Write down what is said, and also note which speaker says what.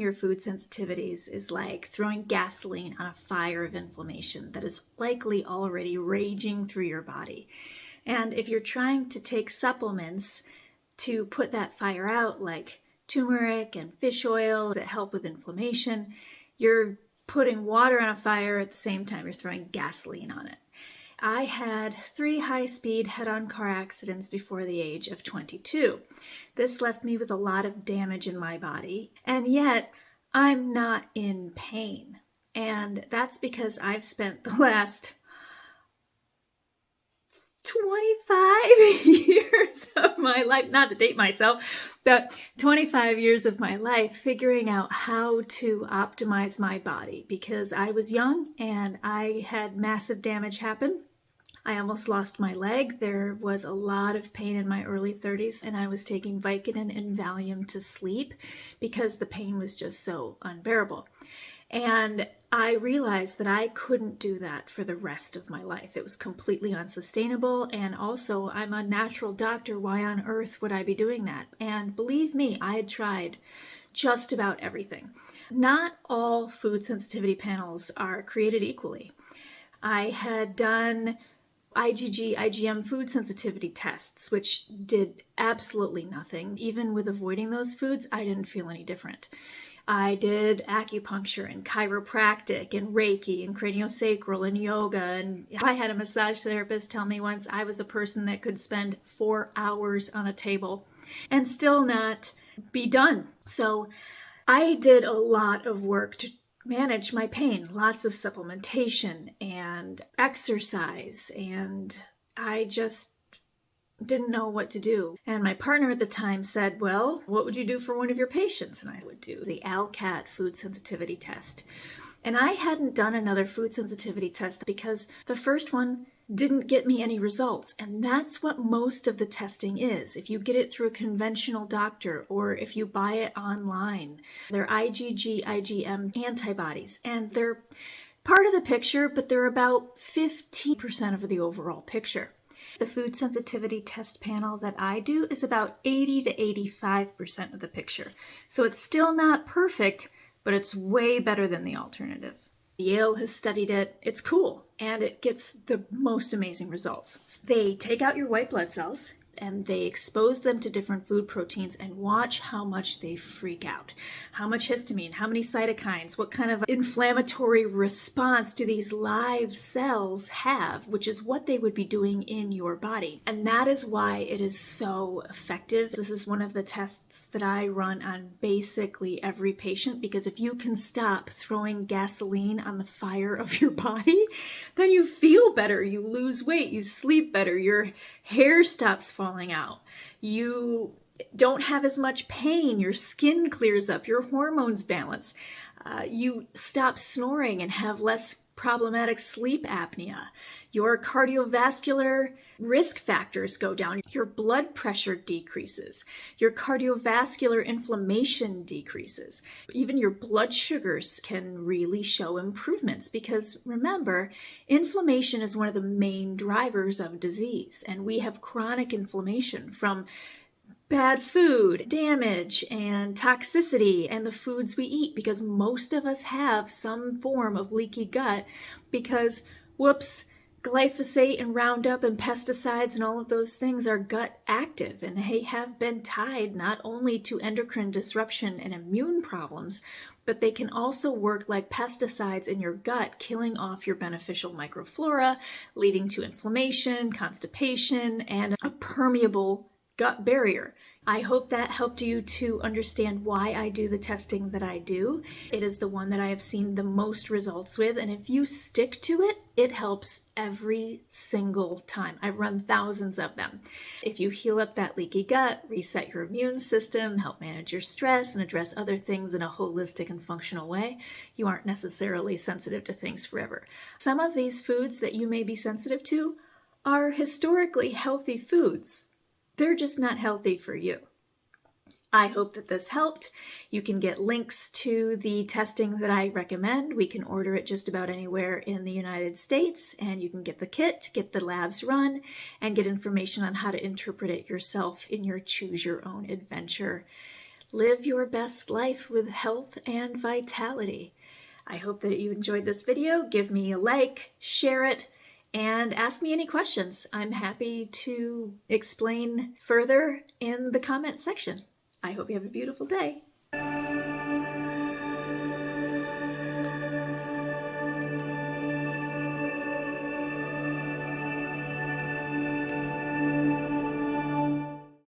Speaker 1: your food sensitivities is like throwing gasoline on a fire of inflammation that is likely already raging through your body. And if you're trying to take supplements to put that fire out, like turmeric and fish oil that help with inflammation, you're putting water on a fire at the same time you're throwing gasoline on it. I had 3 high-speed head-on car accidents before the age of 22. This left me with a lot of damage in my body, and yet I'm not in pain. And that's because I've spent the last 25 years of my life, not to date myself, but 25 years of my life figuring out how to optimize my body because I was young and I had massive damage happen. I almost lost my leg. There was a lot of pain in my early 30s, and I was taking Vicodin and Valium to sleep because the pain was just so unbearable. And I realized that I couldn't do that for the rest of my life. It was completely unsustainable, and also I'm a natural doctor. Why on earth would I be doing that? And believe me, I had tried just about everything. Not all food sensitivity panels are created equally. I had done IgG, IgM food sensitivity tests, which did absolutely nothing. Even with avoiding those foods, I didn't feel any different. I did acupuncture and chiropractic and Reiki and craniosacral and yoga. And I had a massage therapist tell me once I was a person that could spend 4 hours on a table and still not be done. So I did a lot of work to manage my pain, lots of supplementation and exercise, and I just didn't know what to do. And my partner at the time said, well, what would you do for one of your patients? And I would do the Alcat food sensitivity test. And I hadn't done another food sensitivity test because the first one didn't get me any results. And that's what most of the testing is. If you get it through a conventional doctor or if you buy it online, they're IgG, IgM antibodies. And they're part of the picture, but they're about 15% of the overall picture. The food sensitivity test panel that I do is about 80 to 85% of the picture. So it's still not perfect, but it's way better than the alternative. Yale has studied it. It's cool, and it gets the most amazing results. They take out your white blood cells, and they expose them to different food proteins and watch how much they freak out. How much histamine, how many cytokines, what kind of inflammatory response do these live cells have, which is what they would be doing in your body. And that is why it is so effective. This is one of the tests that I run on basically every patient, because if you can stop throwing gasoline on the fire of your body, then you feel better, you lose weight, you sleep better, your hair stops falling out, you don't have as much pain, your skin clears up, your hormones balance, you stop snoring and have less problematic sleep apnea, your cardiovascular risk factors go down, your blood pressure decreases, your cardiovascular inflammation decreases, even your blood sugars can really show improvements, because remember, inflammation is one of the main drivers of disease, and we have chronic inflammation from bad food, damage, and toxicity, and the foods we eat, because most of us have some form of leaky gut because, whoops, glyphosate and Roundup and pesticides and all of those things are gut active, and they have been tied not only to endocrine disruption and immune problems, but they can also work like pesticides in your gut, killing off your beneficial microflora, leading to inflammation, constipation, and a permeable gut barrier. I hope that helped you to understand why I do the testing that I do. It is the one that I have seen the most results with, and if you stick to it, it helps every single time. I've run thousands of them. If you heal up that leaky gut, reset your immune system, help manage your stress, and address other things in a holistic and functional way, you aren't necessarily sensitive to things forever. Some of these foods that you may be sensitive to are historically healthy foods. They're just not healthy for you. I hope that this helped. You can get links to the testing that I recommend. We can order it just about anywhere in the United States, and you can get the kit, get the labs run, and get information on how to interpret it yourself in your choose your own adventure live your best life with health and vitality. I hope that you enjoyed this video. Give me a like, share it, and ask me any questions. I'm happy to explain further in the comment section. I hope you have a beautiful day.